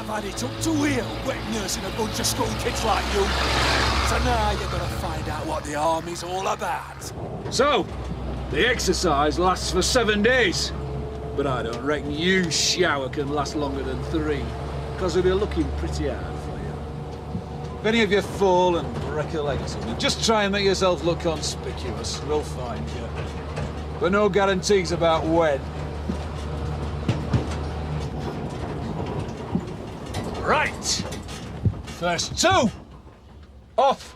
I've had it up to here, wet nursing a bunch of school kids like you. So now you're gonna find out what the army's all about. So, the exercise lasts for 7 days. But I don't reckon you shower can last longer than 3, because we'll be looking pretty hard for you. If any of you fall and break a leg or something, just try and make yourself look conspicuous. We'll find you. But no guarantees about when. Right. First 2. Off.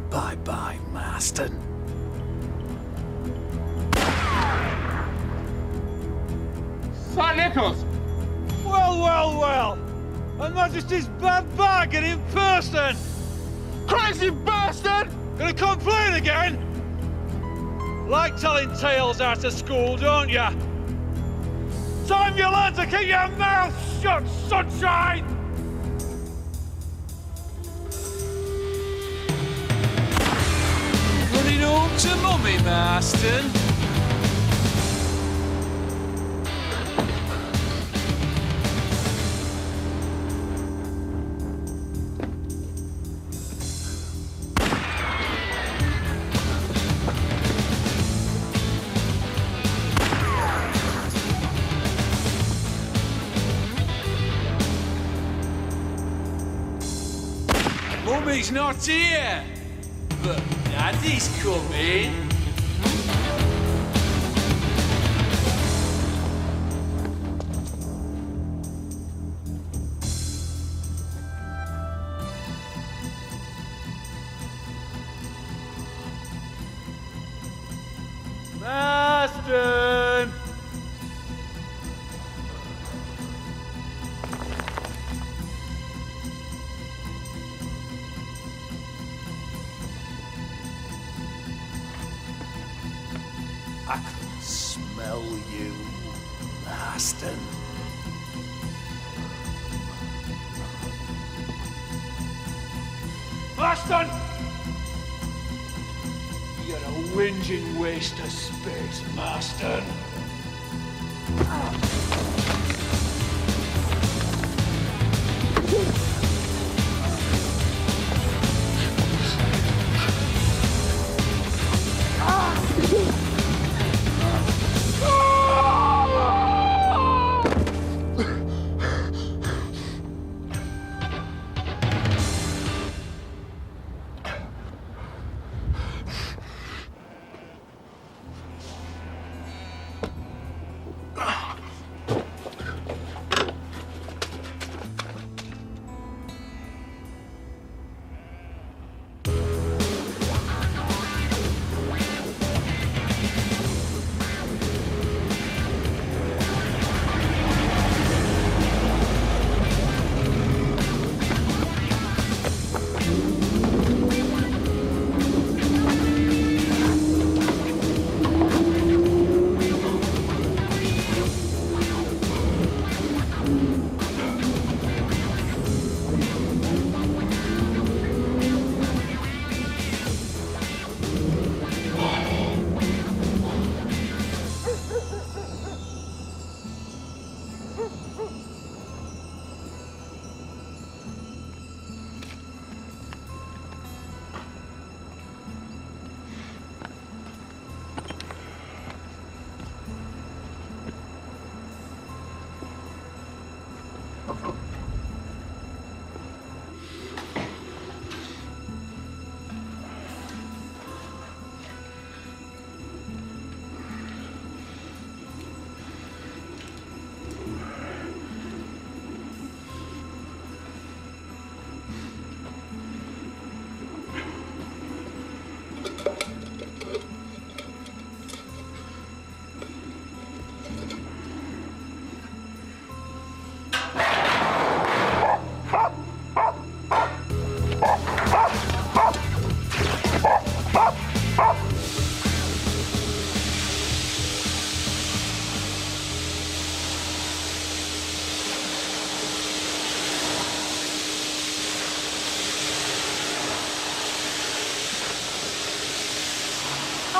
Bye-bye, Marston. St. Nicholas! Well, well, well. Her Majesty's bad bargain in person. Crazy bastard! Gonna complain again? Like telling tales out of school, don't ya? Time you learn to keep your mouth shut, sunshine! Running home to mummy, Marston. Mummy's not here, but Daddy's coming. Marston! I can smell you, Marston. Marston! You're a whinging waste of space, Marston.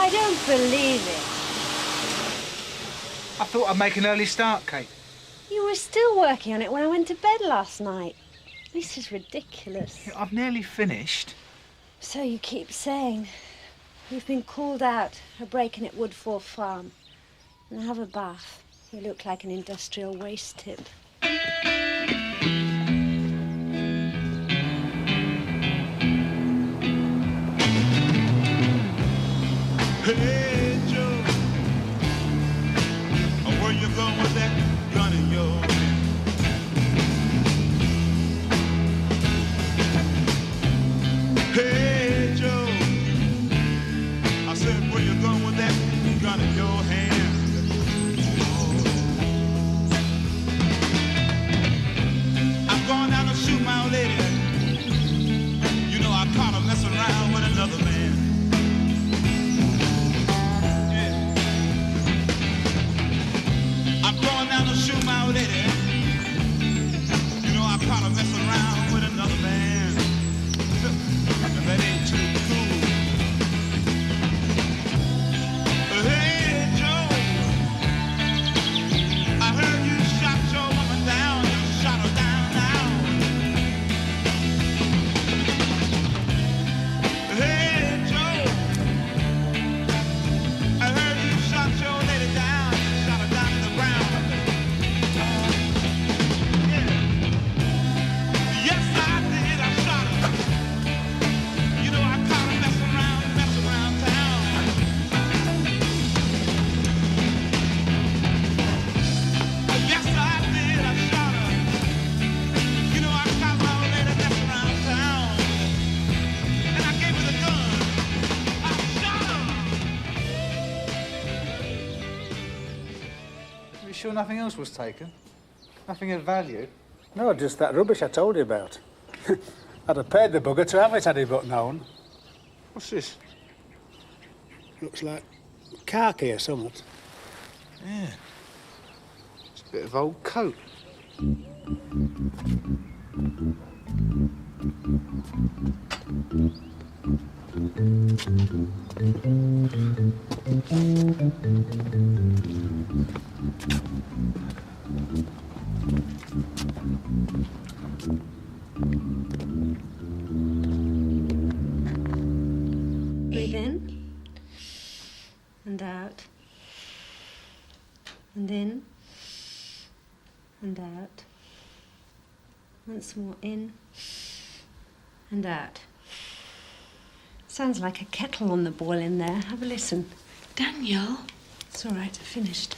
I don't believe it. I thought I'd make an early start, Kate. You were still working on it when I went to bed last night. This is ridiculous. I've nearly finished. So you keep saying. You've been called out for breaking at Woodfall Farm. And have a bath. You look like an industrial waste tip. Hey, Joe, where you going with that gun in your hand? Hey, Joe, I said, where you going with that gun in your hand? I'm going down to shoot my old lady. You know I caught her messing around with another man. I'm going down to shoot my old lady. You know I caught her messing around with another man. And that ain't too cool. Hey, Joe, I heard you shot your woman down. You shot her down now. Hey, Joe, I heard you shot your lady down. You shot her down to the ground. Yes, I did. I shot her. You know, I caught her messing around town. Yes, I did. I shot her. You know, I caught my old lady messing around town. And I gave her the gun. I shot her. Are you sure nothing else was taken? Nothing of value? No, just that rubbish I told you about. I'd have paid the bugger to have it had he but known. What's this? Looks like khaki or something. Yeah. It's a bit of old coat. Breathe in. And out. And in. And out. Once more in. And out. Sounds like a kettle on the boil in there. Have a listen. Daniel? It's all right, I finished.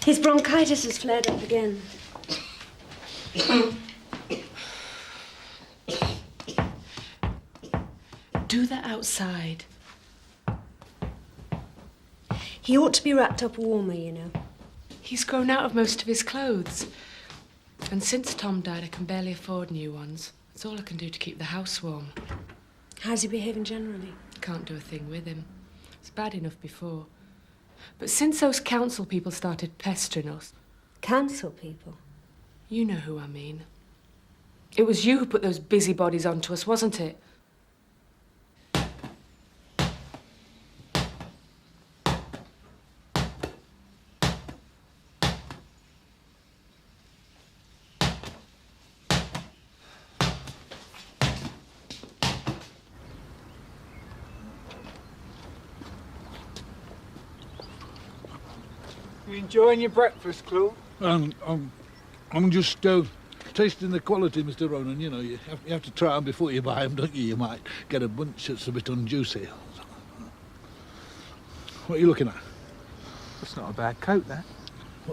His bronchitis has flared up again. Do that outside. He ought to be wrapped up warmer, you know. He's grown out of most of his clothes. And since Tom died, I can barely afford new ones. It's all I can do to keep the house warm. How's he behaving generally? Can't do a thing with him. It's bad enough before. But since those council people started pestering us... Council people? You know who I mean. It was you who put those busybodies onto us, wasn't it? You enjoying your breakfast, Claude? I'm just tasting the quality, Mr. Ronan. You know, you have to try them before you buy them, don't you? You might get a bunch that's a bit unjuicy. What are you looking at? That's not a bad coat, that.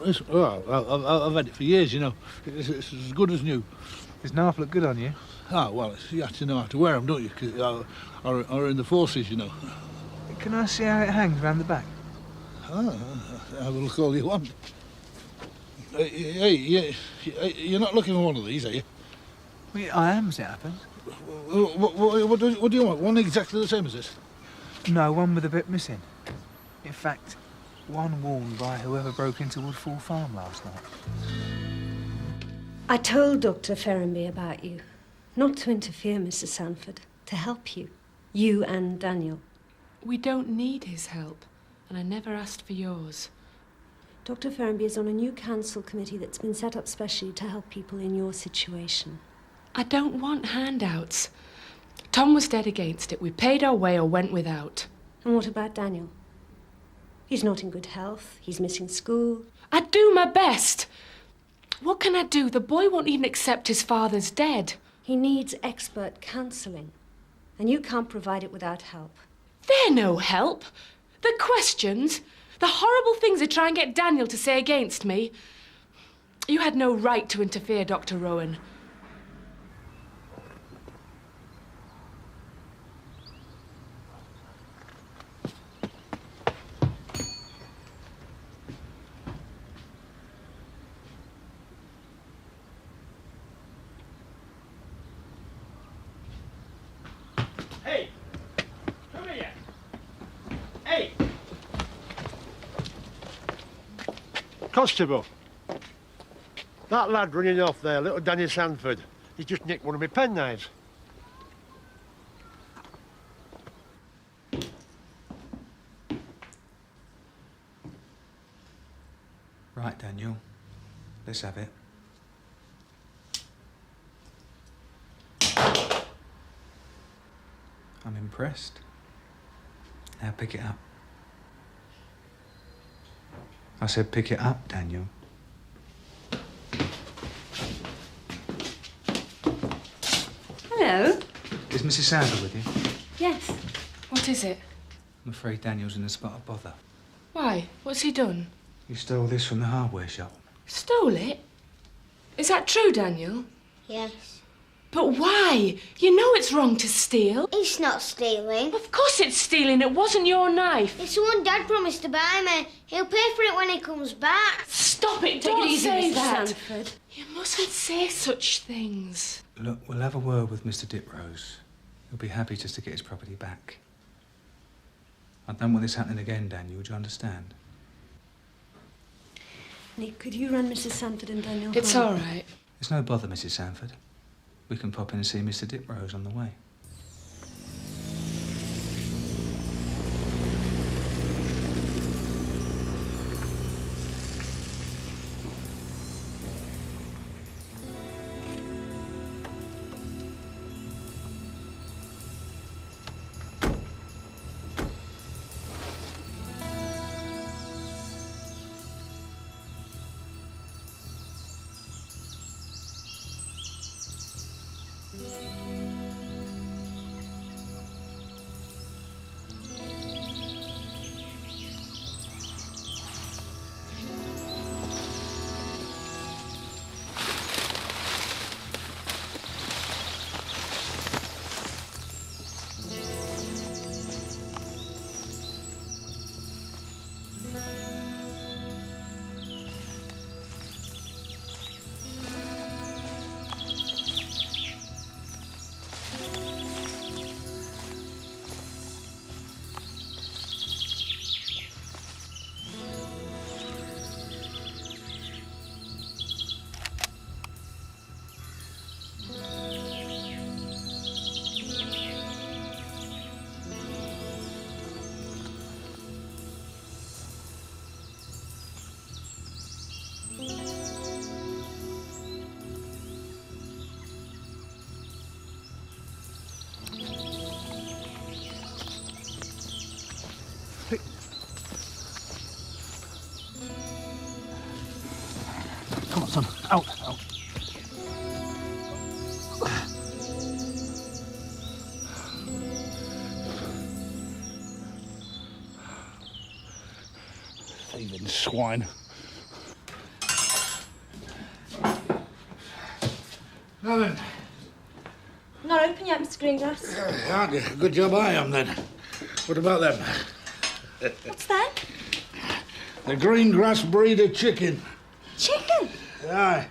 I've had it for years, you know. It's as good as new. Does Narf look good on you? Ah, well, you have to know how to wear them, don't you? 'Cause are in the forces, you know. Can I see how it hangs round the back? Ah, have a look all you want. Hey, you're not looking for one of these, are you? Well, yeah, I am, as it happens. What do you want? One exactly the same as this? No, one with a bit missing. In fact, one worn by whoever broke into Woodfall Farm last night. I told Dr. Ferrenby about you. Not to interfere, Mrs. Sanford. To help you. You and Daniel. We don't need his help, and I never asked for yours. Dr. Ferrenby is on a new council committee that's been set up specially to help people in your situation. I don't want handouts. Tom was dead against it. We paid our way or went without. And what about Daniel? He's not in good health. He's missing school. I'd do my best. What can I do? The boy won't even accept his father's dead. He needs expert counselling, and you can't provide it without help. They're no help. The questions, the horrible things they try and get Daniel to say against me. You had no right to interfere, Dr. Rowan. Hey! Come here! Hey! Constable, that lad running off there, little Danny Sanford, he just nicked one of my penknives. Right, Daniel. Let's have it. I'm impressed. Now pick it up. I said pick it up, Daniel. Hello. Is Mrs. Sanford with you? Yes. What is it? I'm afraid Daniel's in a spot of bother. Why? What's he done? You stole this from the hardware shop. Stole it? Is that true, Daniel? Yes. But why? You know it's wrong to steal. It's not stealing. Of course it's stealing. It wasn't your knife. It's the one Dad promised to buy me. He'll pay for it when he comes back. Stop it. Take Don't it easy, say Mrs. that. Sanford. You mustn't say such things. Look, we'll have a word with Mr. Diprose. He'll be happy just to get his property back. I don't want this happening again, Daniel. Do you understand? Nick, could you run Mrs. Sanford and Daniel It's home? all right. It's no bother, Mrs. Sanford. We can pop in and see Mr. Diprose on the way. Come on, son. Out, out. Thieving swine. Now then. Not open yet, Mr. Greengrass. Aren't you? Good job I am, then. What about them? What's that? The green grass breeder chicken. Chicken? Aye.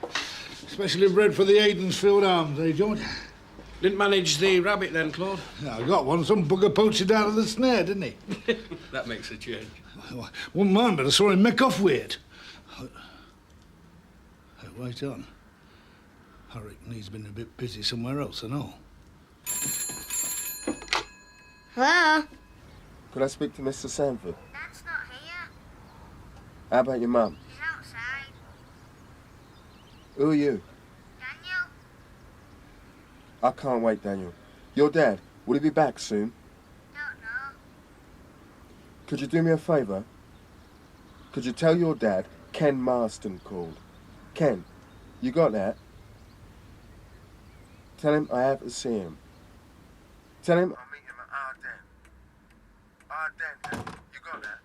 Specially bred for the Aidensfield Arms, eh, George? Didn't manage the rabbit then, Claude? Yeah, I got one. Some bugger poached it out of the snare, didn't he? That makes a change. Wouldn't mind, but I saw him make off with it. Hey, wait on. I reckon he's been a bit busy somewhere else and all. Hello? Could I speak to Mr. Sanford? Dad's not here. How about your mum? He's outside. Who are you? Daniel? I can't wait, Daniel. Your dad, will he be back soon? Don't know. Could you do me a favour? Could you tell your dad Ken Marston called? Ken, you got that? Tell him I have to see him. Tell him I'll meet him at Arden. Arden, you got that?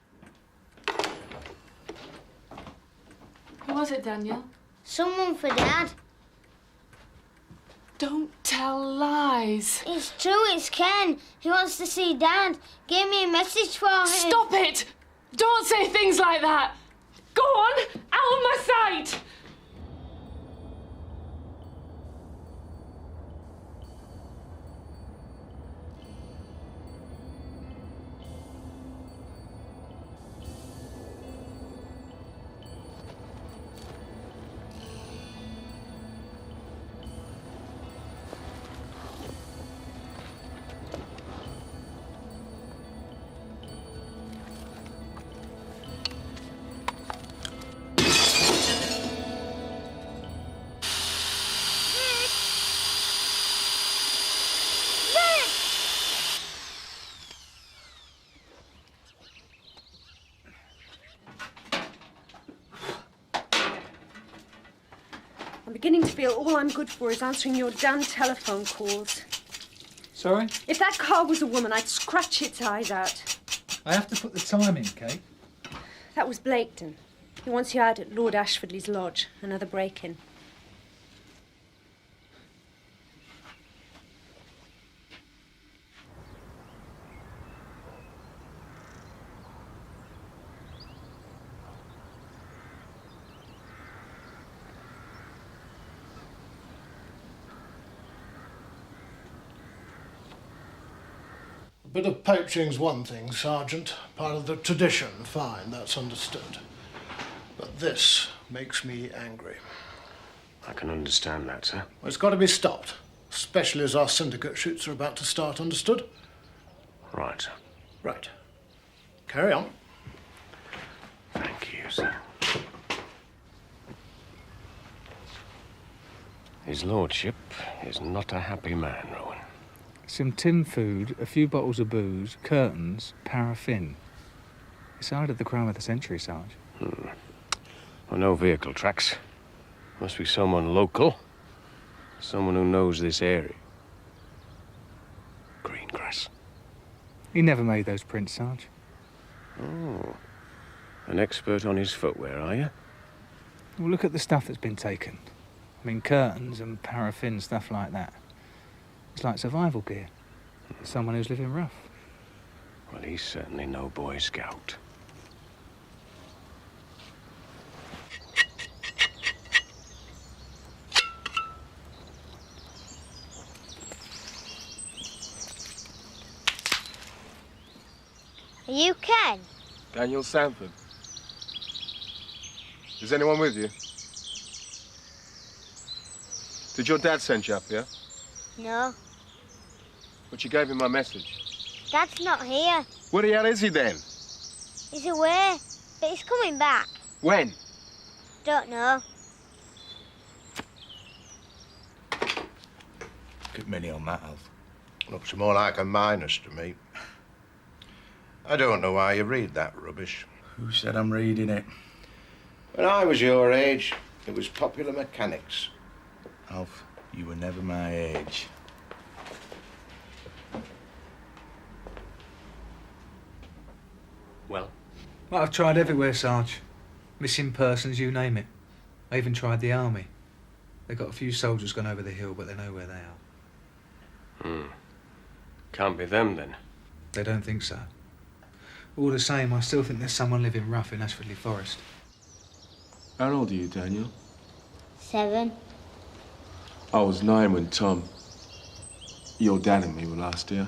Who was it, Daniel? Someone for Dad. Don't tell lies. It's true, it's Ken. He wants to see Dad. Gave me a message for him. Stop it! Don't say things like that! Go on! Out of my sight! I'm beginning to feel all I'm good for is answering your damn telephone calls. Sorry? If that car was a woman, I'd scratch its eyes out. I have to put the time in, Kate. That was Blaketon. He wants you out at Lord Ashfordley's lodge. Another break-in. A bit of poaching's one thing, Sergeant. Part of the tradition, fine, that's understood. But this makes me angry. I can understand that, sir. Well, it's got to be stopped, especially as our syndicate shoots are about to start, understood? Right, sir. Right. Carry on. Thank you, sir. His lordship is not a happy man, Rowan. Some tin food, a few bottles of booze, curtains, paraffin. It's either the crime of the century, Sarge. Well, no vehicle tracks. Must be someone local. Someone who knows this area. Greengrass. He never made those prints, Sarge. Oh. An expert on his footwear, are you? Well, look at the stuff that's been taken. I mean, curtains and paraffin, stuff like that. It's like survival gear. Someone who's living rough. Well, he's certainly no Boy Scout. Are you Ken? Daniel Sanford. Is anyone with you? Did your dad send you up here? No. But you gave him my message. Dad's not here. Where the hell is he then? He's away, but he's coming back. When? Don't know. Good many on that, Alf. Looks more like a minus to me. I don't know why you read that rubbish. Who said I'm reading it? When I was your age, it was popular mechanics. Alf, you were never my age. Well? Well, I've tried everywhere, Sarge. Missing persons, you name it. I even tried the army. They've got a few soldiers gone over the hill, but they know where they are. Can't be them, then. They don't think so. All the same, I still think there's someone living rough in Ashfordley Forest. How old are you, Daniel? 7. I was 9 when Tom, your dad and me were last here.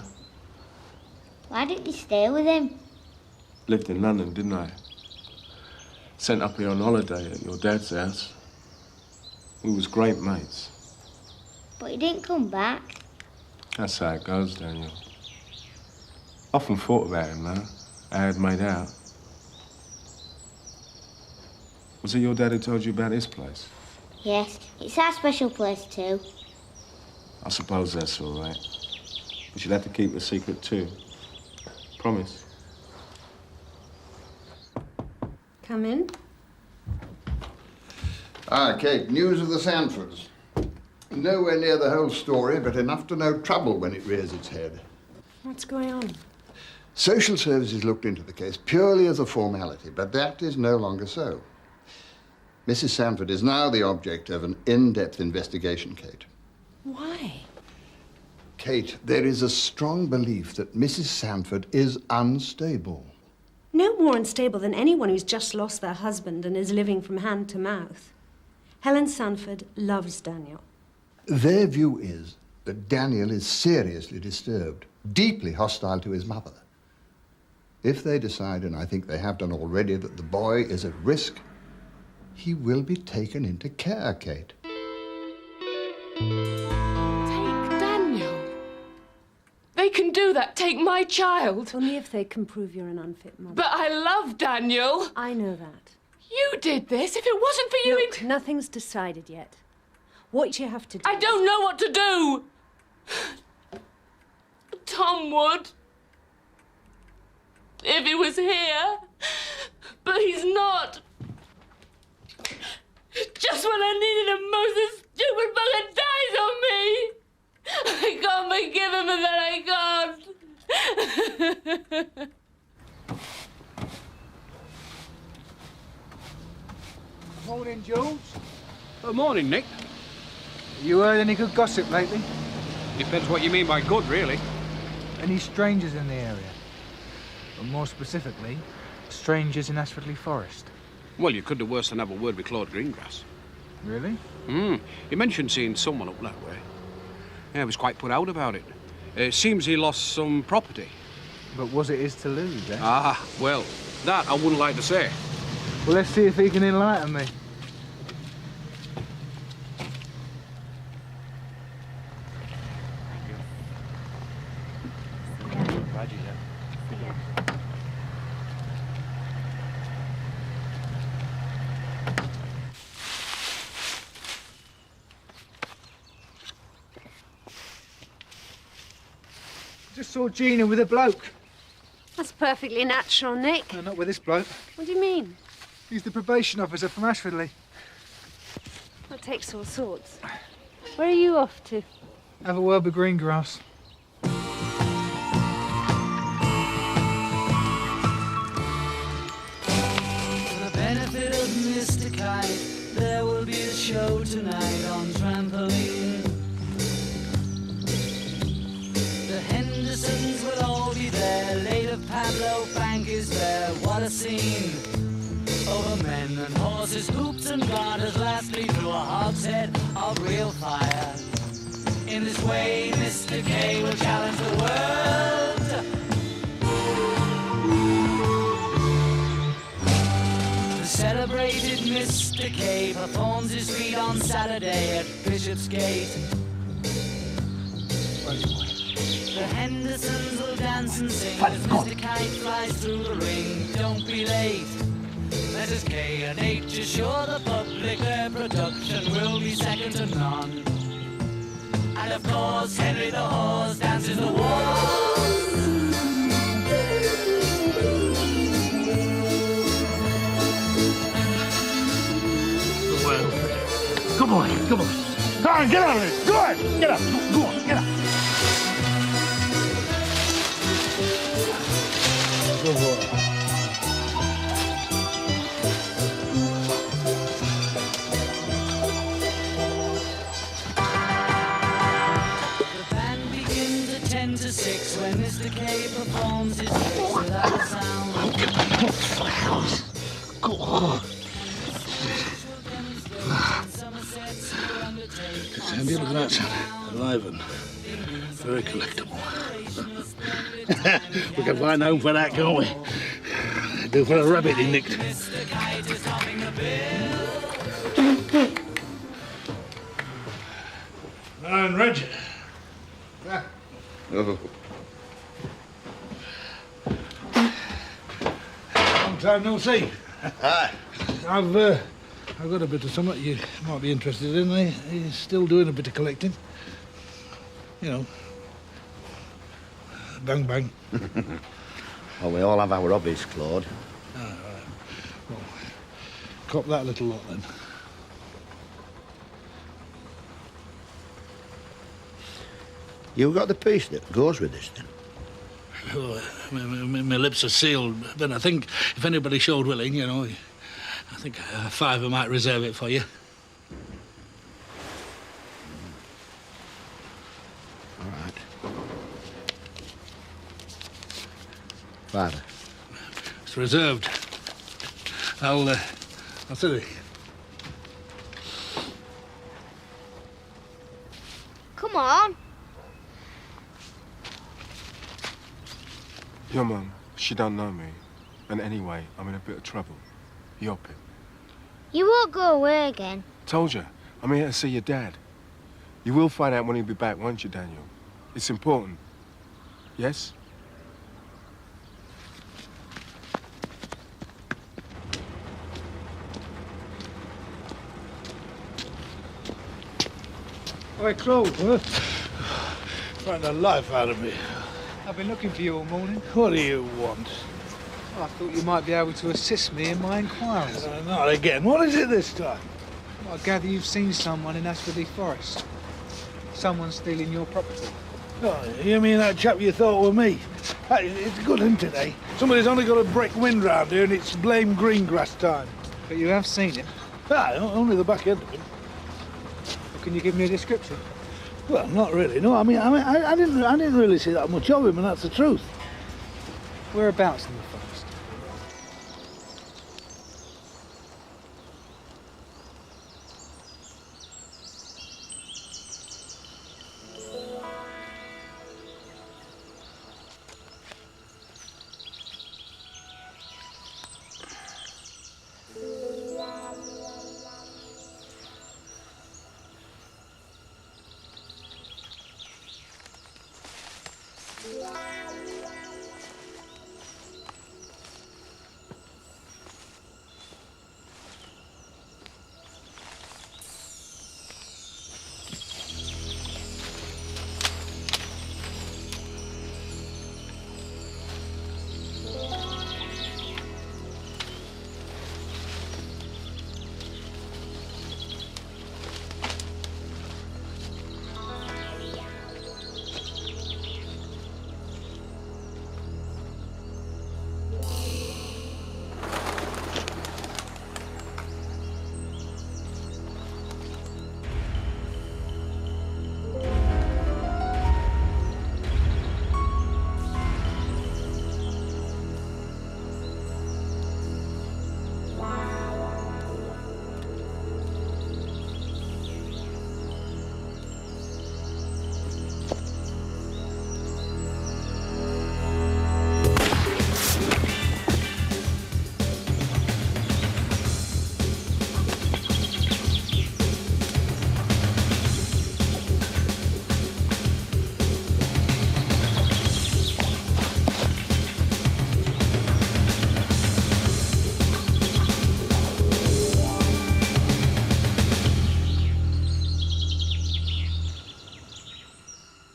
Why didn't you stay with him? Lived in London, didn't I? Sent up here on holiday at your dad's house. We was great mates. But he didn't come back. That's how it goes, Daniel. Often thought about him, though. I had made out. Was it your dad who told you about his place? Yes, it's our special place too. I suppose that's all right. But you'll have to keep it a secret, too. Promise. Come in. Ah, Kate, news of the Sanfords. Nowhere near the whole story, but enough to know trouble when it rears its head. What's going on? Social services looked into the case purely as a formality, but that is no longer so. Mrs. Sanford is now the object of an in-depth investigation, Kate. Why? Kate, there is a strong belief that Mrs. Sanford is unstable. No more unstable than anyone who's just lost their husband and is living from hand to mouth. Helen Sanford loves Daniel. Their view is that Daniel is seriously disturbed, deeply hostile to his mother. If they decide, and I think they have done already, that the boy is at risk, he will be taken into care, Kate. Take Daniel. They can do that. Take my child. Only if they can prove you're an unfit mother. But I love Daniel. I know that. You did this. If it wasn't for you... Look, nothing's decided yet. What you have to do... I don't know what to do. Tom would. If he was here. But he's not. Just when I needed him most, this stupid bugger dies on me. I can't forgive him and then I can't. Morning, George. Morning, Nick. You heard any good gossip lately? Depends what you mean by good, really. Any strangers in the area? Or more specifically, strangers in Ashfordley Forest? Well, you could do worse than have a word with Claude Greengrass. Really? He mentioned seeing someone up that way. Yeah, he was quite put out about it. It seems he lost some property. But was it his to lose, eh? Ah, well, that I wouldn't like to say. Well, let's see if he can enlighten me. Just saw Gina with a bloke. That's perfectly natural, Nick. No, not with this bloke. What do you mean? He's the probation officer from Ashfordley. That takes all sorts. Where are you off to? Have a word with Greengrass. For the benefit of Mr. Kite, there will be a show tonight on trampoline. The Hendersons will all be there. Later Pablo Bank is there. What a scene! Over men and horses, hoops and garters, lastly through a hogshead of real fire. In this way, Mr. K will challenge the world. The celebrated Mr. K performs his feat on Saturday at Bishopsgate. The Hendersons will dance and sing as Mr. Kite flies through the ring. Don't be late. Mrs. K and H assure the public their production will be second to none. And of course, Henry the Horse dances the waltz. Well, come on, come on. Come on, get out of here. Go on, get up. Go on, get up. Good boy. The band begins at 10 to 6 when Mr. K performs his tricks without a sound. Go on. It's handy looking at, son. Alive and very collectible. We can find a home for that, can't we? Do for a rabbit he nicked. And Reg. Oh. time no see. Aye. I've got a bit of something you might be interested in. He's still doing a bit of collecting. You know, bang bang. Well, we all have our hobbies, Claude. Ah, right. Well, cop that little lot then. You got the piece that goes with this, then? Oh, my lips are sealed, but I think if anybody showed willing, you know, I think a fiver might reserve it for you. All right. Fiver. It's reserved. I'll send it. Come on. Your mum, she don't know me. And anyway, I'm in a bit of trouble. Yop it. You won't go away again. Told you, I'm here to see your dad. You will find out when he'll be back, won't you, Daniel? It's important. Yes? Hey, Claude. Find the life out of me. I've been looking for you all morning. What do you want? I thought you might be able to assist me in my inquiries. Not again. What is it this time? I gather you've seen someone in Ashfordley Forest. Someone stealing your property. Oh, you mean that chap you thought were me? Hey, it's good, isn't it, eh? Somebody's only got a brick wind round here and it's blame green grass time. But you have seen him? Ah, only the back end of him. Can you give me a description? Well, not really. No, I didn't really see that much of him, and that's the truth. Whereabouts in the forest?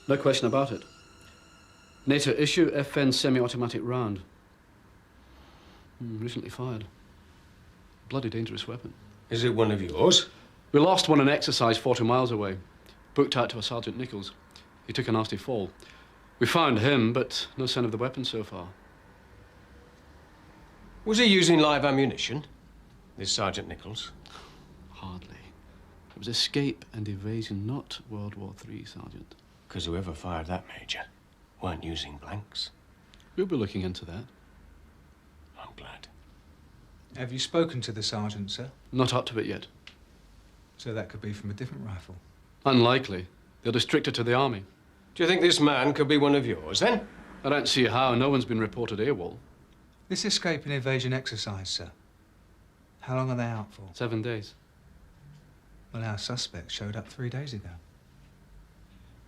No question about it. NATO issue FN semi-automatic round. Recently fired. Bloody dangerous weapon. Is it one of yours? We lost one in exercise 40 miles away. Booked out to a Sergeant Nichols. He took a nasty fall. We found him, but no sign of the weapon so far. Was he using live ammunition, this Sergeant Nichols? Hardly. It was escape and evasion, not World War III, Sergeant. Because whoever fired that, Major, weren't using blanks. We'll be looking into that. I'm glad. Have you spoken to the sergeant, sir? Not up to it yet. So that could be from a different rifle? Unlikely. They're restricted to the army. Do you think this man could be one of yours, then? I don't see how. No one's been reported AWOL. This escape and evasion exercise, sir. How long are they out for? 7 days. Well, our suspect showed up 3 days ago.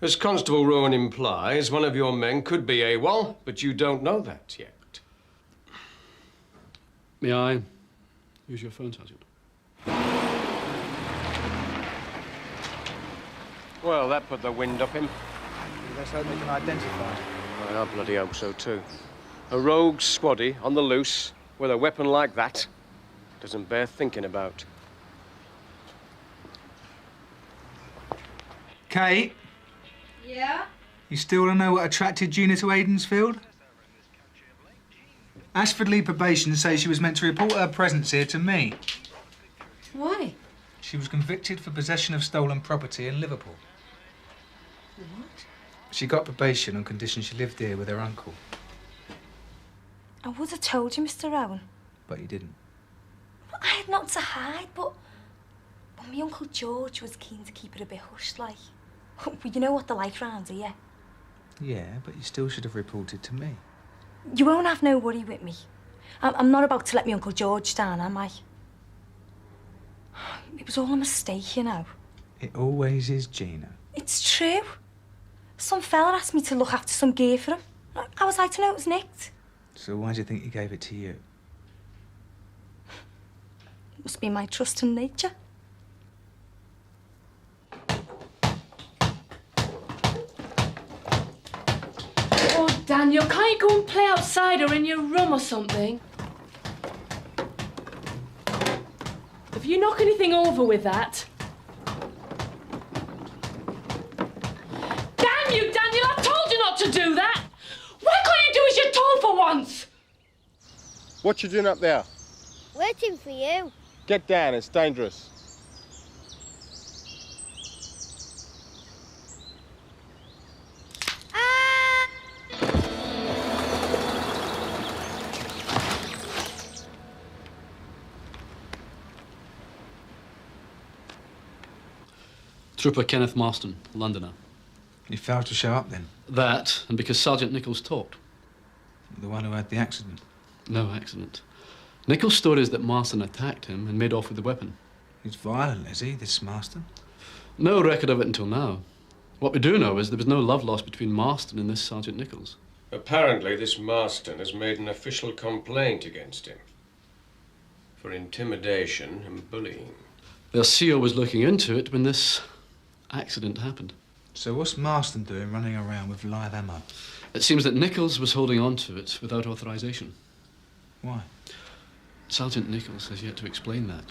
As Constable Rowan implies, one of your men could be AWOL, but you don't know that yet. May I use your phone, Sergeant? Well, that put the wind up him. Let's hope they can identify him. I bloody hope so, too. A rogue squaddy on the loose with a weapon like that doesn't bear thinking about. Kate, Yeah? you still want to know what attracted Gina to Aidensfield? Ashford-Lee probation says she was meant to report her presence here to me. Why? She was convicted for possession of stolen property in Liverpool. What? She got probation on condition she lived here with her uncle, I would have told you, Mr. Rowan. but you didn't. I had not to hide, but my Uncle George was keen to keep it a bit hushed, like. Well, you know what they're like round here. Yeah, but you still should have reported to me. You won't have no worry with me. I'm not about to let me Uncle George down, am I? It was all a mistake, you know. It always is, Gina. It's true. Some fella asked me to look after some gear for him. How was I to know it was nicked? So why do you think he gave it to you? Must be my trust in nature. Oh, Daniel, can't you go and play outside or in your room or something? Have you knocked anything over with that? Damn you, Daniel! I told you not to do that! Why can't you do as you're told for once? What you doing up there? Waiting for you. Get down, it's dangerous. Trooper Kenneth Marston, Londoner. He failed to show up then? That, and because Sergeant Nichols talked. The one who had the accident? No accident. Nichols' story is that Marston attacked him and made off with the weapon. He's violent, is he, this Marston? No record of it until now. What we do know is there was no love lost between Marston and this Sergeant Nichols. Apparently, this Marston has made an official complaint against him for intimidation and bullying. Their CO was looking into it when this accident happened. So what's Marston doing running around with live ammo? It seems that Nichols was holding on to it without authorization. Why? Sergeant Nichols has yet to explain that.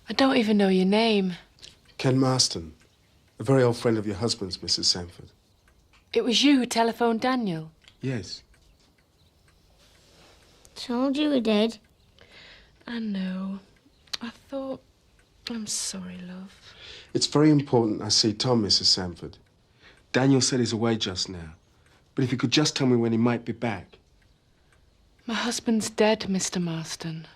I don't even know your name. Ken Marston, a very old friend of your husband's, Mrs. Sanford. It was you who telephoned Daniel. Yes. Told you we did. I know. I thought... I'm sorry, love. It's very important I see Tom, Mrs. Sanford. Daniel said he's away just now. But if you could just tell me when he might be back. My husband's dead, Mr. Marston.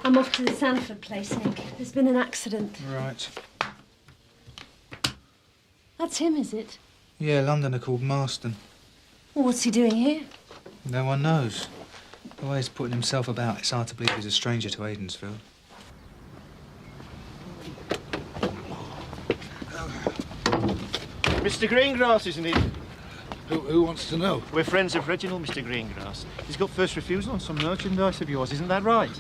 I'm off to the Sanford place, Nick. There's been an accident. Right. That's him, is it? Yeah, Londoner called Marston. Well, what's he doing here? No one knows. The way he's putting himself about, it's hard to believe he's a stranger to Aidensfield. Mr. Greengrass, isn't it? Who wants to know? We're friends of Reginald, Mr. Greengrass. He's got first refusal on some merchandise of yours, isn't that right?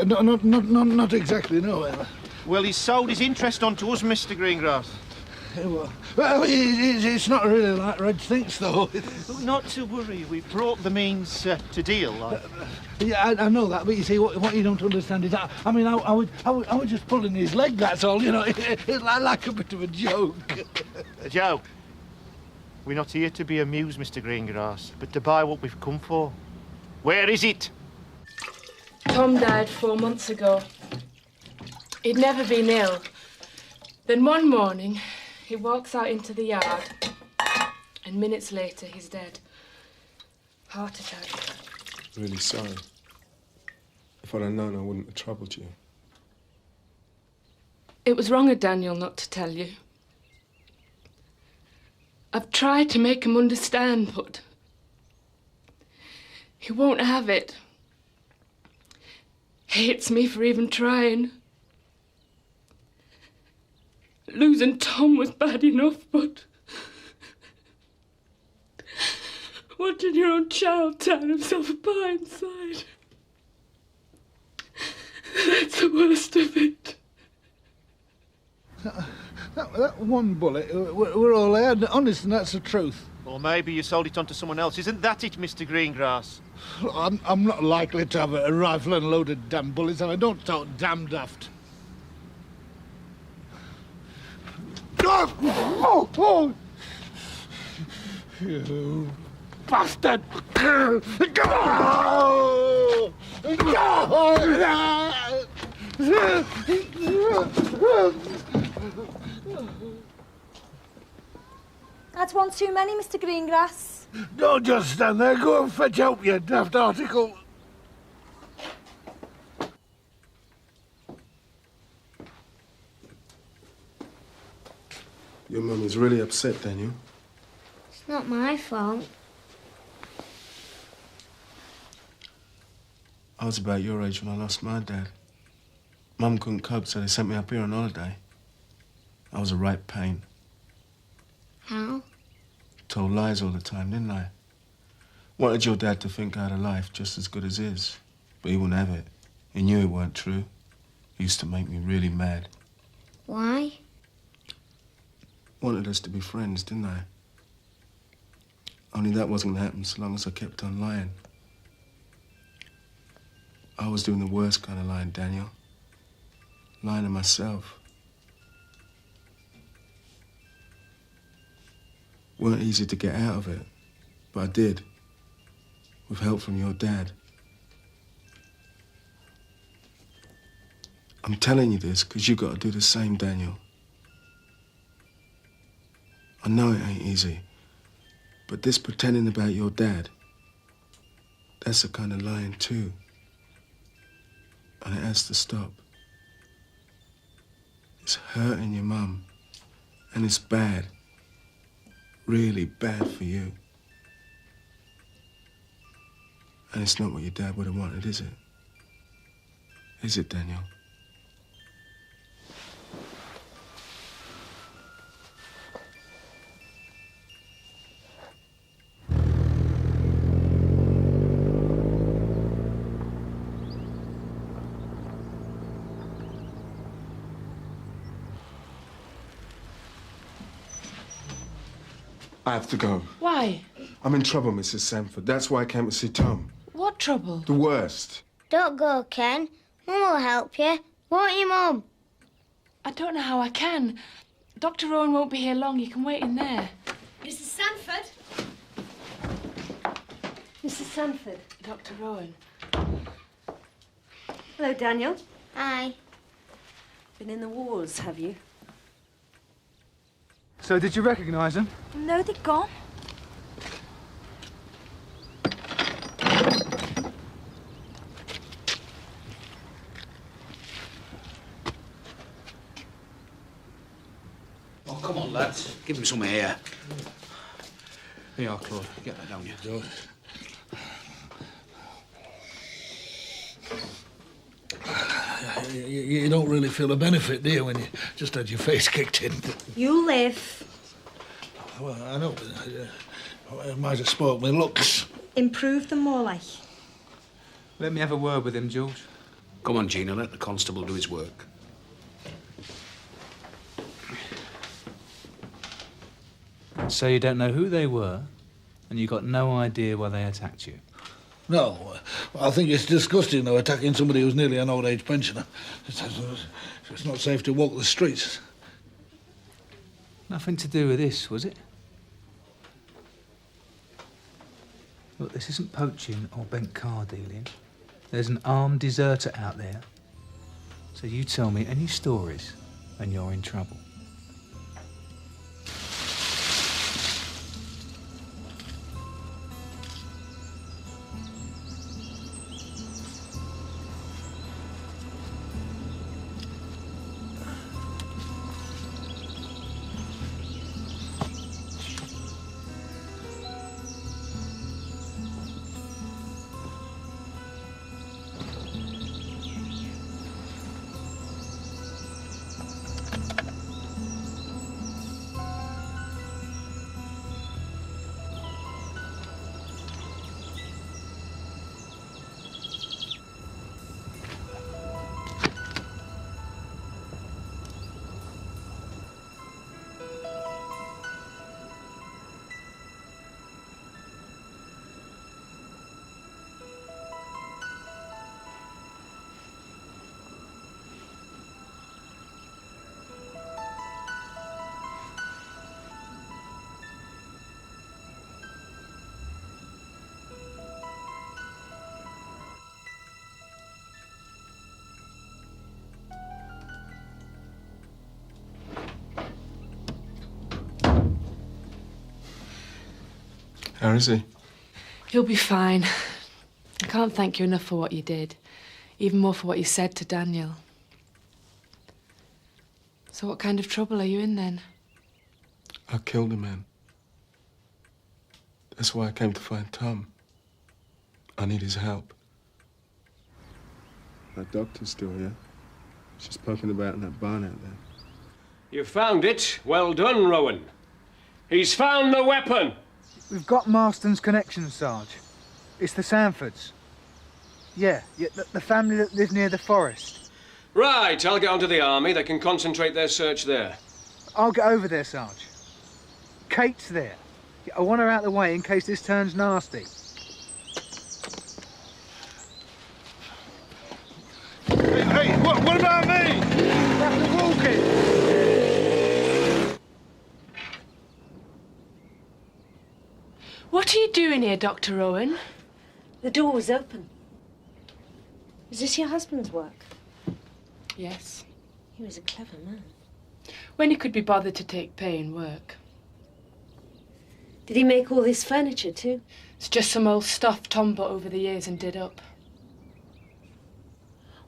Not exactly, no. Well, he's sold his interest on to us, Mr. Greengrass. Well, it's not really like Reg thinks, though. Not to worry, we've brought the means to deal. Like. Yeah, I know that, but you see, what you don't understand is, I was just pulling his leg, that's all, you know. It's like a bit of a joke. A joke? We're not here to be amused, Mr. Greengrass, but to buy what we've come for. Where is it? Tom died 4 months ago. He'd never been ill. Then one morning, he walks out into the yard, and minutes later, he's dead. Heart attack. Really sorry. If I'd have known, I wouldn't have troubled you. It was wrong of Daniel not to tell you. I've tried to make him understand, but he won't have it. Hates me for even trying. Losing Tom was bad enough, but watching your own child tear himself apart inside, that's the worst of it. That one bullet, we're all there, honest, and that's the truth. Or maybe you sold it on to someone else. Isn't that it, Mr. Greengrass? I'm not likely to have a rifle and loaded damn bullets, and I don't talk damn daft. Oh! You bastard! That's one too many, Mr. Greengrass. Don't just stand there. Go and fetch help, you daft article. Your mum is really upset, Daniel. It's not my fault. I was about your age when I lost my dad. Mum couldn't cope, so they sent me up here on holiday. I was a right pain. How? Told lies all the time, didn't I? Wanted your dad to think I had a life just as good as his. But he wouldn't have it. He knew it weren't true. He used to make me really mad. Why? Wanted us to be friends, didn't I? Only that wasn't going to happen so long as I kept on lying. I was doing the worst kind of lying, Daniel. Lying to myself. Weren't easy to get out of it, but I did. With help from your dad. I'm telling you this because you've got to do the same, Daniel. I know it ain't easy, but this pretending about your dad, that's a kind of lying too. And it has to stop. It's hurting your mum, and it's bad. Really bad for you. And it's not what your dad would have wanted, is it? Is it, Daniel? I have to go. Why? I'm in trouble, Mrs. Sanford. That's why I came to see Tom. What trouble? The worst. Don't go, Ken. Mum will help you. Won't you, Mum? I don't know how I can. Dr. Owen won't be here long. You can wait in there. Mrs. Sanford? Mrs. Sanford? Dr. Owen. Hello, Daniel. Hi. Been in the wars, have you? So did you recognise them? No, they're gone. Oh, come on, lads. Give him some air. Here you are, Claude. Get that down, you. You don't really feel a benefit, do you, when you just had your face kicked in? You live. Well, I know, but I might have spoiled my looks. Improve them more, like. Let me have a word with him, George. Come on, Gina. Let the constable do his work. So you don't know who they were, and you got no idea why they attacked you? No, I think it's disgusting, though, attacking somebody who's nearly an old-age pensioner. It's not safe to walk the streets. Nothing to do with this, was it? Look, this isn't poaching or bent car dealing. There's an armed deserter out there. So you tell me any stories and you're in trouble. How is he? He'll be fine. I can't thank you enough for what you did. Even more for what you said to Daniel. So what kind of trouble are you in then? I killed a man. That's why I came to find Tom. I need his help. That doctor's still here. She's poking about in that barn out there. You found it. Well done, Rowan. He's found the weapon. We've got Marston's connection, Sarge. It's the Sanfords. Yeah, the family that live near the forest. Right, I'll get onto the army. They can concentrate their search there. I'll get over there, Sarge. Kate's there. I want her out of the way in case this turns nasty. Hey, what about me? Back to walking. What are you doing here, Dr. Owen? The door was open. Is this your husband's work? Yes. He was a clever man. When he could be bothered to take pay and work. Did he make all this furniture too? It's just some old stuff Tom bought over the years and did up.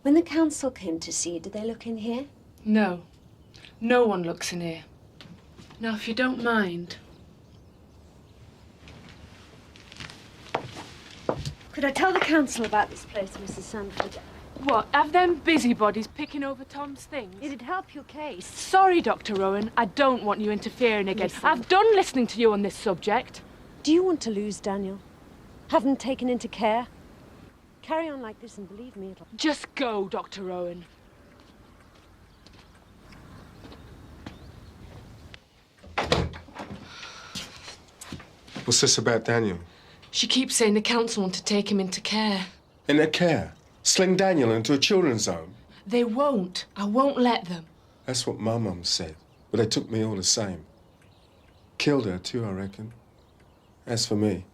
When the council came to see you, did they look in here? No. No one looks in here. Now, if you don't mind... Could I tell the council about this place, Mrs. Sanford? What, have them busybodies picking over Tom's things? It'd help your case. Sorry, Dr. Rowan. I don't want you interfering again. Listen. I've done listening to you on this subject. Do you want to lose Daniel? Have him taken into care? Carry on like this and believe me, it'll... Just go, Dr. Rowan. What's this about Daniel? She keeps saying the council want to take him into care. In their care? Sling Daniel into a children's home? They won't. I won't let them. That's what my mum said. But they took me all the same. Killed her too, I reckon. As for me,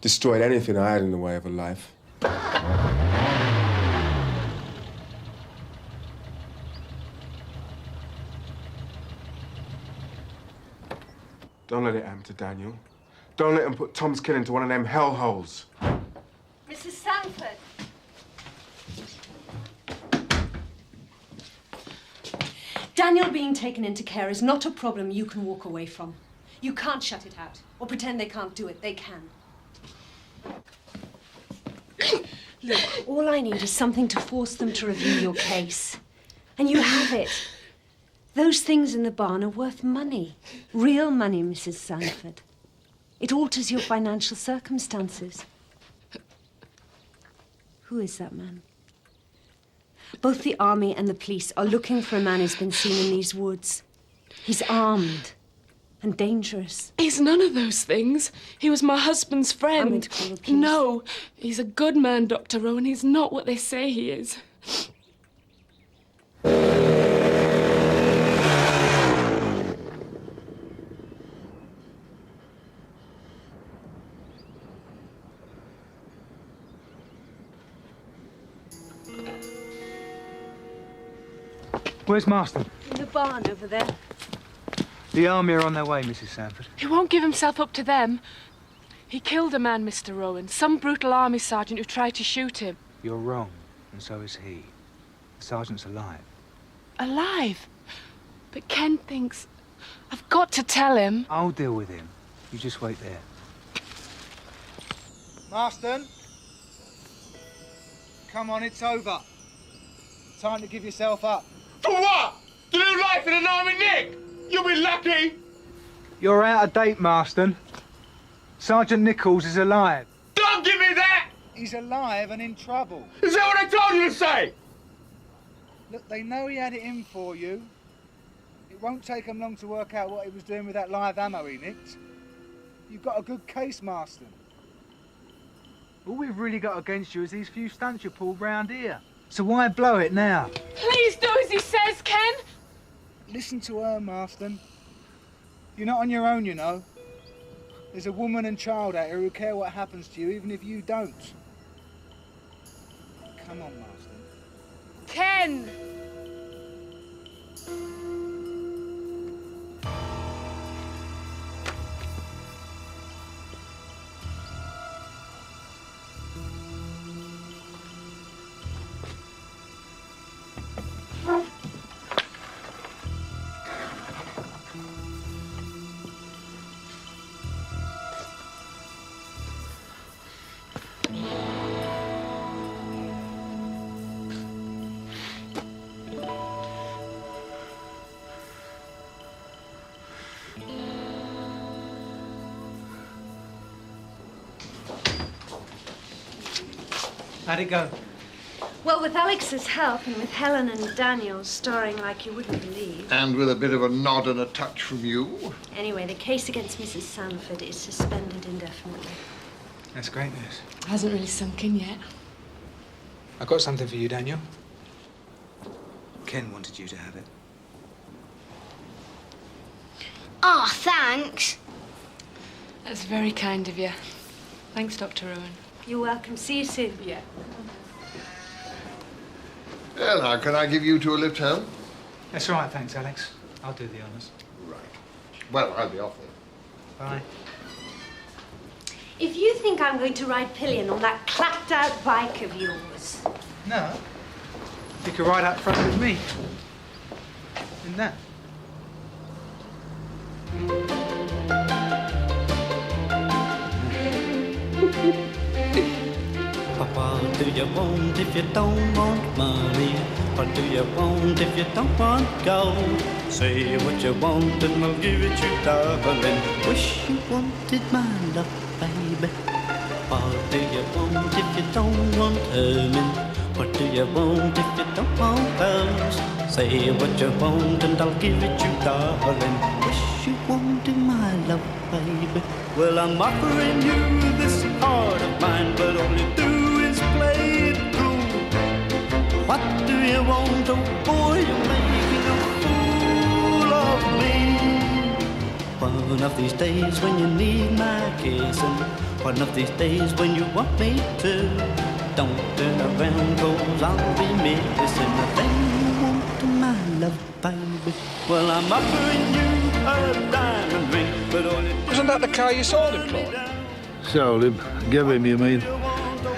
destroyed anything I had in the way of a life. Don't let it happen to Daniel. Don't let him put Tom's kid into one of them hellholes. Mrs. Sanford! Daniel being taken into care is not a problem you can walk away from. You can't shut it out or pretend they can't do it. They can. Look, all I need is something to force them to review your case. And you have it. Those things in the barn are worth money. Real money, Mrs. Sanford. It alters your financial circumstances. Who is that man? Both the army and the police are looking for a man who's been seen in these woods. He's armed and dangerous. He's none of those things. He was my husband's friend. I'm going to call the police. No, he's a good man, Dr. Rowan. He's not what they say he is. Where's Marston? In the barn over there. The army are on their way, Mrs. Sanford. He won't give himself up to them. He killed a man, Mr. Rowan. Some brutal army sergeant who tried to shoot him. You're wrong, and so is he. The sergeant's alive. Alive? But Ken thinks... I've got to tell him. I'll deal with him. You just wait there. Marston! Come on, it's over. Time to give yourself up. For what? To live life in an army, Nick? You'll be lucky. You're out of date, Marston. Sergeant Nichols is alive. Don't give me that! He's alive and in trouble. Is that what I told you to say? Look, they know he had it in for you. It won't take them long to work out what he was doing with that live ammo he nicked. You've got a good case, Marston. All we've really got against you is these few stunts you pulled round here. So why blow it now? Please do as he says, Ken. Listen to her, Marston. You're not on your own, you know. There's a woman and child out here who care what happens to you, even if you don't. Come on, Marston. Ken! How'd it go? Well, with Alex's help and with Helen and Daniel starring like you wouldn't believe. And with a bit of a nod and a touch from you. Anyway, the case against Mrs. Sanford is suspended indefinitely. That's great news. Hasn't really sunk in yet. I've got something for you, Daniel. Ken wanted you to have it. Oh, thanks. That's very kind of you. Thanks, Dr. Owen. You're welcome. See you soon. Yeah. Well, now, can I give you two a lift home? That's all right, thanks, Alex. I'll do the honours. Right. Well, I'll be off then. Bye. If you think I'm going to ride pillion on that clapped-out bike of yours... No. You could ride up front with me. In that. What do you want if you don't want money? What do you want if you don't want gold? Say what you want and I'll give it you, darling. Wish you wanted my love, baby. What do you want if you don't want earning? What do you want if you don't want girls? Say what you want and I'll give it you, darling. Wish you wanted my love, baby. Well, I'm offering you this heart of mine, but all you do is play it cool. What do you want? Oh boy, you're making a fool of me. One of these days when you need my kissing, one of these days when you want me to, don't turn around, 'cause I'll be missing the thing you want to my love, baby. Well, I'm offering you a diamond ring, but all you... Wasn't that the car you sold him, Claude? Sold him. Gave him, you mean?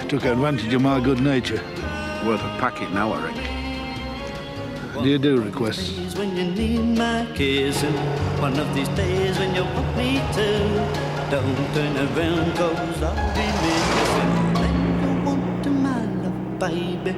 Took advantage of my good nature. Worth a packet now, I reckon. Do you do requests? Days when you need my kissing, one of these days when you want me to, don't turn around, 'cause I'll be missing the thing you want to my love, baby.